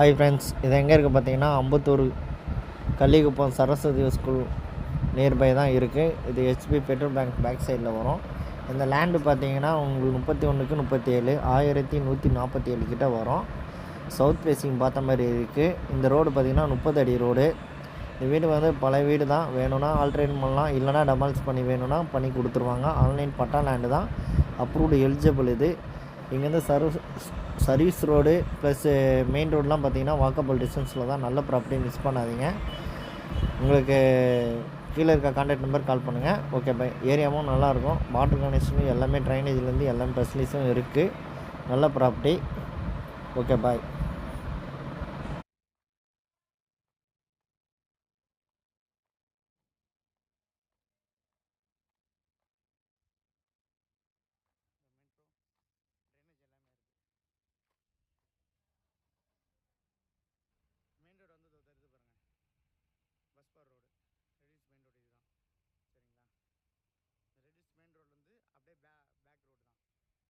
Hi friends, இது எங்கே இருக்குது பார்த்தீங்கன்னா அம்பத்தூர் கள்ளிக்குப்பம் சரஸ்வதி ஸ்கூல் நியர்பை தான் இருக்குது. இது ஹெச்பி பெட்ரோல் பேக் சைடில் வரும். இந்த லேண்டு பார்த்தீங்கன்னா உங்களுக்கு 31க்கு 37 1147 கிட்ட வரும். சவுத் ஃபேஸிங் பார்த்த மாதிரி இருக்குது. இந்த ரோடு பார்த்திங்கன்னா 30 அடி ரோடு. இந்த வீடு வந்து பழைய வீடு தான். வேணும்னா ஆல்ட்ரேட் பண்ணலாம், இல்லைனா டெமாலிஷ் பண்ணி வேணும்னா பண்ணி கொடுத்துருவாங்க. ஆன்லைன் பட்டா லேண்டு தான், அப்ரூவ்டு எலிஜிபிள். இது இங்கேருந்து சர்வீஸ் ரோடு ப்ளஸ் மெயின் ரோடெலாம் பார்த்திங்கன்னா வாக்கபிள் டிஸ்டன்ஸில் தான். நல்ல ப்ராப்பர்ட்டி மிஸ் பண்ணாதீங்க. உங்களுக்கு கீழே இருக்க கான்டாக்ட் நம்பர் கால் பண்ணுங்கள். Okay bye. ஏரியாவும் நல்லாயிருக்கும். வாட்டர் கனெக்ஷனும் எல்லாமே ட்ரைனேஜ்லேருந்து எல்லாமே ஃபெசிலிட்டிஸும் இருக்குது. நல்ல ப்ராப்பர்ட்டி. Okay bye.